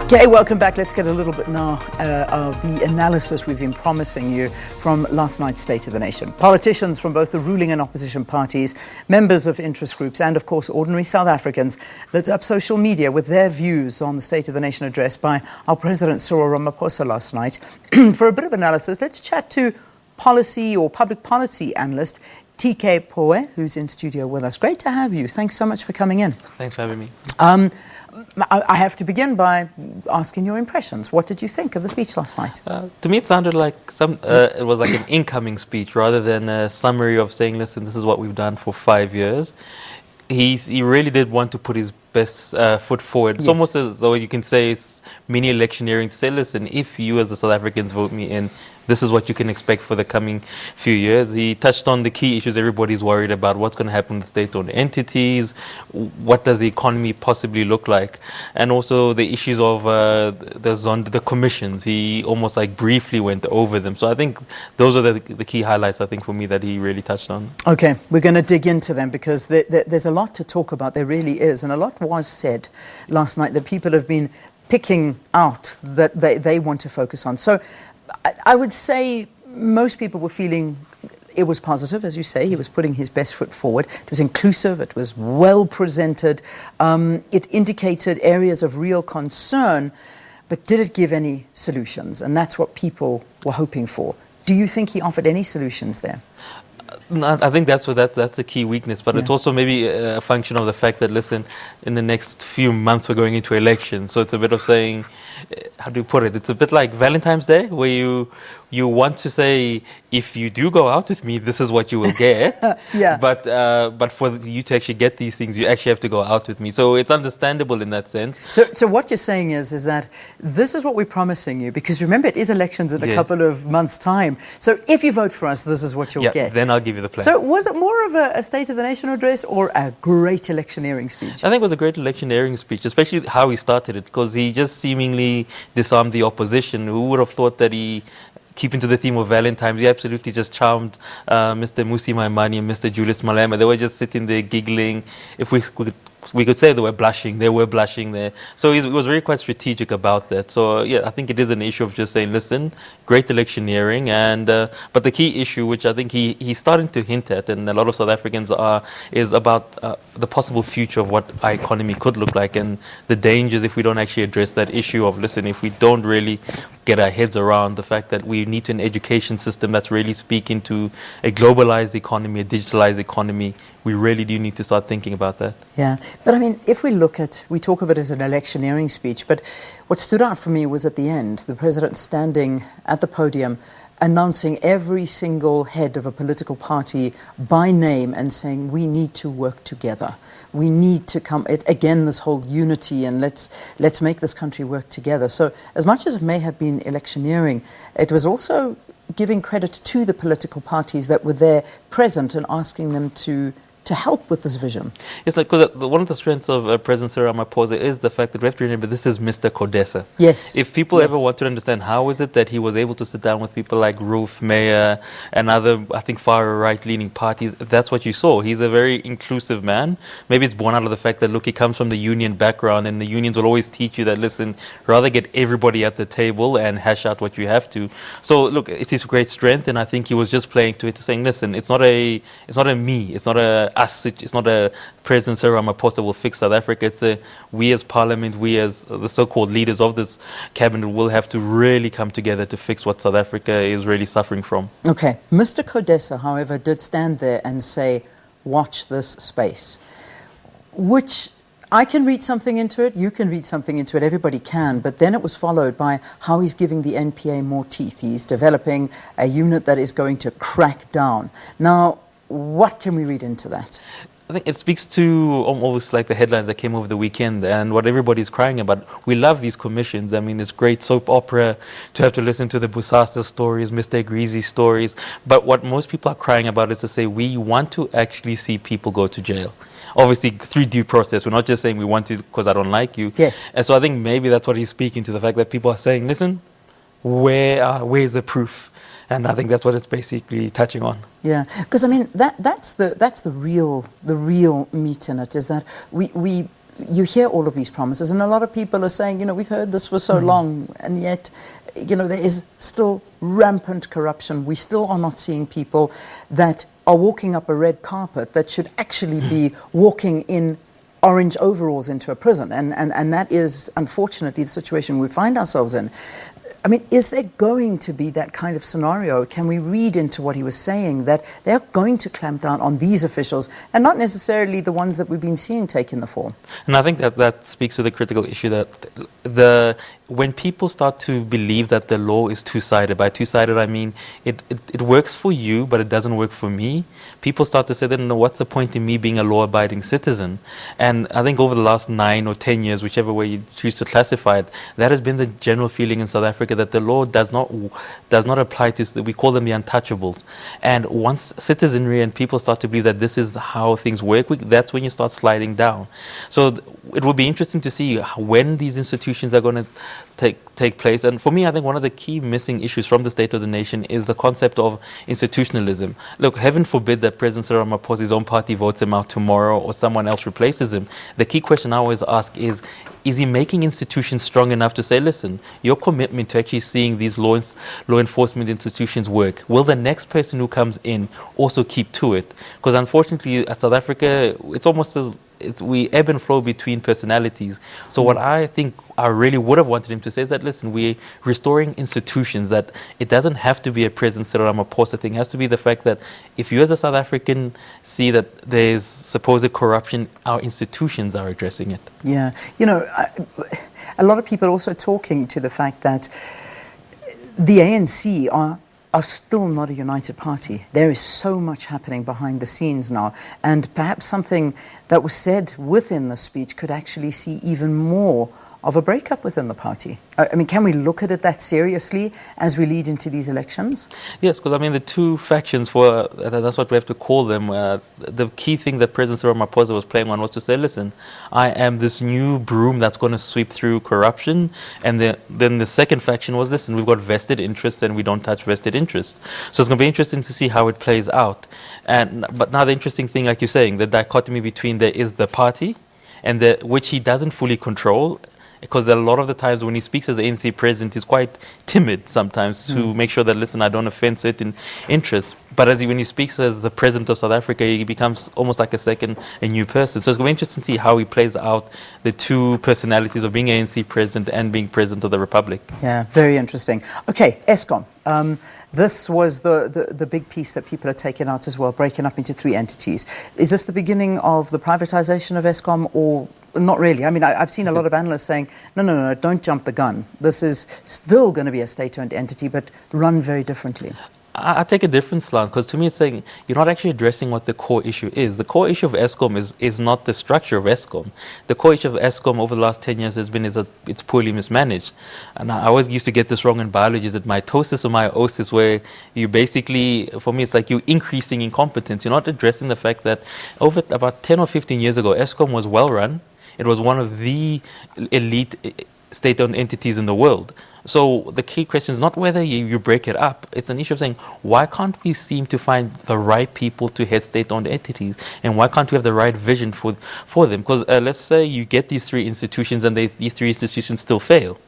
Okay, welcome back. Let's get a little bit now of the analysis we've been promising you from last night's State of the Nation. Politicians from both the ruling and opposition parties, members of interest groups, and of course ordinary South Africans lit up social media with their views on the State of the Nation address by our President Cyril Ramaphosa last night. For a bit of analysis, let's chat to policy or public policy analyst TK Pooe, who's in studio with us. Great to have you. Thanks so much for coming in. Thanks for having me. I have to begin by asking your impressions. What did you think of the speech last night? To me, it sounded like it was like an incoming speech rather than a summary of saying, listen, this is what we've done for 5 years. He really did want to put his best foot forward. It's Yes. almost as though you can say it's mini electioneering to say, listen, if you as the South Africans vote me in, this is what you can expect for the coming few years. He touched on the key issues everybody's worried about, what's going to happen with state-owned entities, what does the economy possibly look like, and also the issues of the commissions. He almost like briefly went over them. So I think those are the key highlights, I think, for me that he really touched on. Okay, we're going to dig into them because there's a lot to talk about. There really is. And a lot was said last night that people have been picking out that they want to focus on. So I would say most people were feeling it was positive, as you say. He was putting his best foot forward. It was inclusive. It was well presented. It indicated areas of real concern, but did it give any solutions? And that's what people were hoping for. Do you think he offered any solutions there? No, I think that's the key weakness, but it's also maybe a function of the fact that, listen, in the next few months we're going into elections, so it's a bit of saying, how do you put it? It's a bit like Valentine's Day, where you want to say, if you do go out with me, this is what you will get. Yeah. But for you to actually get these things, you actually have to go out with me. So it's understandable in that sense. So what you're saying is that this is what we're promising you, because remember, it is elections in a couple of months' time. So if you vote for us, this is what you'll get. Then I'll give you the plan. So was it more of a State of the Nation address or a great electioneering speech? I think it was a great electioneering speech, especially how he started it, because he just seemingly disarmed the opposition. Who would have thought that he, keeping to the theme of Valentine's, he absolutely just charmed Mr. Musi Maimane and Mr. Julius Malema. They were just sitting there giggling. If we could say they were blushing there. So he was very quite strategic about that. So yeah, I think it is an issue of just saying, listen, great electioneering, and but the key issue, which I think he's starting to hint at, and a lot of South Africans is about the possible future of what our economy could look like, and the dangers if we don't actually address that issue of, listen, if we don't really get our heads around the fact that we need an education system that's really speaking to a globalized economy, a digitalized economy. We really do need to start thinking about that. Yeah, but I mean, if we talk of it as an electioneering speech, but what stood out for me was at the end, the president standing at the podium announcing every single head of a political party by name and saying, we need to work together. We need to come, again, this whole unity, and let's make this country work together. So as much as it may have been electioneering, it was also giving credit to the political parties that were there present and asking them to help with this vision. It's like, because one of the strengths of President Cyril Ramaphosa is the fact that we have to remember this is Mr. Codesa. Yes. If people ever want to understand how is it that he was able to sit down with people like Ruth Meyer and other, I think, far right-leaning parties, that's what you saw. He's a very inclusive man. Maybe it's born out of the fact that, look, he comes from the union background, and the unions will always teach you that, listen, rather get everybody at the table and hash out what you have to. So, look, it's his great strength, and I think he was just playing to it, saying, listen, it's not a me, it's not a us. It's not a President Cyril Ramaphosa will fix South Africa. It's a we as Parliament, we as the so-called leaders of this cabinet will have to really come together to fix what South Africa is really suffering from. Okay. Mr. Codesa, however, did stand there and say, watch this space, which I can read something into it, you can read something into it, everybody can, but then it was followed by how he's giving the NPA more teeth. He's developing a unit that is going to crack down. Now, what can we read into that? I think it speaks to almost like the headlines that came over the weekend and what everybody's crying about. We love these commissions. I mean, it's great soap opera to have to listen to the Busasa stories, Mr. Greasy stories. But what most people are crying about is to say we want to actually see people go to jail. Obviously, through due process. We're not just saying we want to because I don't like you. Yes. And so I think maybe that's what he's speaking to, the fact that people are saying, listen, where's the proof? And I think that's what it's basically touching on. Yeah, because I mean that's the real meat in it, is that we you hear all of these promises, and a lot of people are saying, we've heard this for so long, and yet, there is still rampant corruption. We still are not seeing people that are walking up a red carpet that should actually be walking in orange overalls into a prison. And that is, unfortunately, the situation we find ourselves in. I mean, is there going to be that kind of scenario? Can we read into what he was saying, that they're going to clamp down on these officials and not necessarily the ones that we've been seeing taking the form? And I think that speaks to the critical issue that when people start to believe that the law is two-sided, by two-sided I mean it works for you, but it doesn't work for me, people start to say, then what's the point in me being a law-abiding citizen? And I think over the last 9 or 10 years, whichever way you choose to classify it, that has been the general feeling in South Africa, that the law does not apply to, we call them the untouchables. And once citizenry and people start to believe that this is how things work, that's when you start sliding down. So it will be interesting to see when these institutions are going to take place. And for me, I think one of the key missing issues from the State of the Nation is the concept of institutionalism. Look, heaven forbid that President Cyril Ramaphosa's own party votes him out tomorrow or someone else replaces him. The key question I always ask is he making institutions strong enough to say, listen, your commitment to actually seeing these law enforcement institutions work, will the next person who comes in also keep to it? Because unfortunately, South Africa, it's almost as we ebb and flow between personalities. So what I think I really would have wanted him to say is that, listen, we're restoring institutions, that it doesn't have to be a President Cyril Ramaphosa thing. It has to be the fact that if you as a South African see that there's supposed corruption, our institutions are addressing it. Yeah. A lot of people also talking to the fact that the ANC are still not a united party. There is so much happening behind the scenes now, and perhaps something that was said within the speech could actually see even more of a breakup within the party. I mean, can we look at it that seriously as we lead into these elections? Yes, because I mean, the two factions, that's what we have to call them. The key thing that President Cyril Ramaphosa was playing on was to say, listen, I am this new broom that's going to sweep through corruption. And then the second faction was, listen, we've got vested interests and we don't touch vested interests. So it's going to be interesting to see how it plays out. But now the interesting thing, like you're saying, the dichotomy between there is the party, and which he doesn't fully control, because a lot of the times when he speaks as the ANC president, he's quite timid sometimes to make sure that, listen, I don't offend certain interests. But when he speaks as the president of South Africa, he becomes almost like a new person. So it's going to be interesting to see how he plays out the two personalities of being ANC president and being president of the Republic. Yeah, very interesting. Okay, Eskom. This was the big piece that people are taking out as well, breaking up into 3 entities. Is this the beginning of the privatization of Eskom, or not really? I mean, I've seen a lot of analysts saying, no, don't jump the gun. This is still going to be a state-owned entity, but run very differently. I take a different slant, because to me it's saying you're not actually addressing what the core issue is. The core issue of Eskom is not the structure of Eskom. The core issue of Eskom over the last 10 years has been it's poorly mismanaged. And I always used to get this wrong in biology. Is it mitosis or meiosis, where you basically, for me, it's like you're increasing incompetence. You're not addressing the fact that over about 10 or 15 years ago, Eskom was well run. It was one of the elite state-owned entities in the world. So the key question is not whether you break it up. It's an issue of saying, why can't we seem to find the right people to head state-owned entities? And why can't we have the right vision for them? Because let's say you get these 3 institutions and these 3 institutions still fail.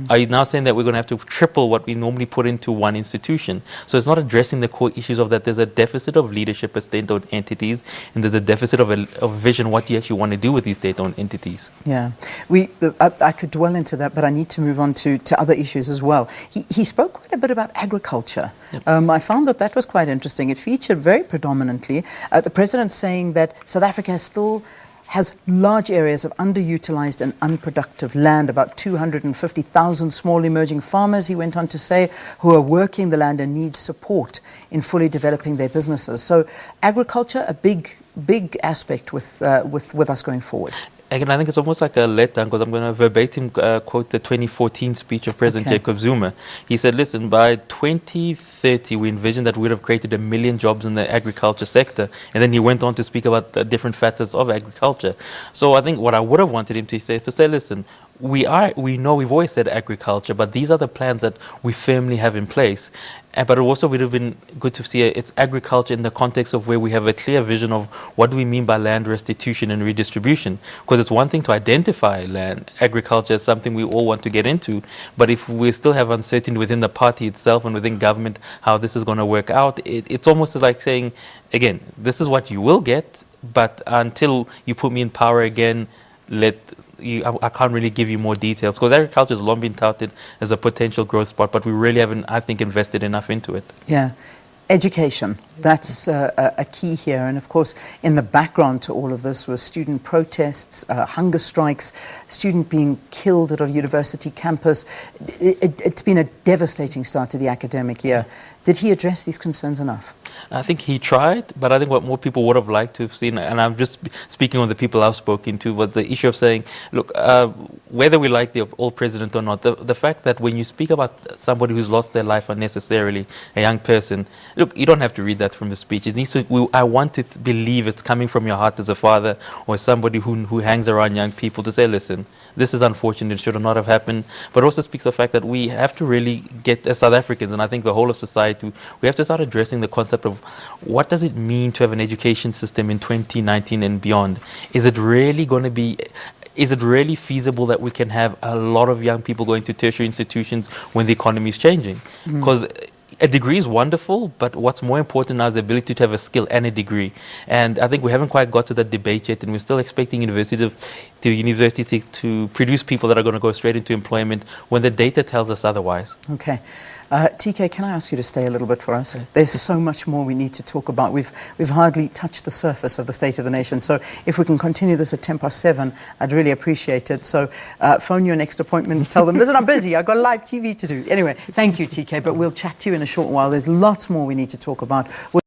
Are you now saying that we're going to have to triple what we normally put into one institution? So it's not addressing the core issues of that there's a deficit of leadership at state-owned entities, and there's a deficit of vision, what you actually want to do with these state-owned entities. Yeah, I could dwell into that, but I need to move on to other issues as well. He spoke quite a bit about agriculture. Yep. I found that was quite interesting. It featured very predominantly the president saying that South Africa has large areas of underutilized and unproductive land, about 250,000 small emerging farmers, he went on to say, who are working the land and need support in fully developing their businesses. So agriculture, a big aspect with us going forward. Again, I think it's almost like a letdown, because I'm going to verbatim quote the 2014 speech of President Jacob Zuma. He said, listen, by 2030, we envision that we'd have created 1 million jobs in the agriculture sector. And then he went on to speak about the different facets of agriculture. So I think what I would have wanted him to say is to say, listen, we know we've always said agriculture, but these are the plans that we firmly have in place. But it also would have been good to see it's agriculture in the context of where we have a clear vision of what do we mean by land restitution and redistribution. Because it's one thing to identify land, agriculture is something we all want to get into, but if we still have uncertainty within the party itself and within government how this is going to work out, it's almost like saying, again, this is what you will get, but until you put me in power again, I can't really give you more details, because agriculture has long been touted as a potential growth spot, but we really haven't, I think, invested enough into it. Yeah. Education, that's a key here. And of course, in the background to all of this were student protests, hunger strikes, student being killed at a university campus. It's been a devastating start to the academic year. Did he address these concerns enough? I think he tried, but I think what more people would have liked to have seen, and I'm just speaking on the people I've spoken to, was the issue of saying, look, whether we like the old president or not, the fact that when you speak about somebody who's lost their life unnecessarily, a young person, look, you don't have to read that from the speech. It needs to, I want to believe it's coming from your heart as a father or somebody who hangs around young people to say, listen, this is unfortunate, it should not have happened, but also speaks the fact that we have to really get, as South Africans, and I think the whole of society, we have to start addressing the concept of what does it mean to have an education system in 2019 and beyond. Is it really feasible that we can have a lot of young people going to tertiary institutions when the economy is changing? Because a degree is wonderful, but what's more important now is the ability to have a skill and a degree. And I think we haven't quite got to that debate yet, and we're still expecting universities to produce people that are going to go straight into employment when the data tells us otherwise. Okay. TK, can I ask you to stay a little bit for us? There's so much more we need to talk about. We've hardly touched the surface of the state of the nation. So if we can continue this at 7:10, I'd really appreciate it. So phone your next appointment, tell them, listen, I'm busy, I've got live TV to do. Anyway, thank you, TK, but we'll chat to you in a short while. There's lots more we need to talk about.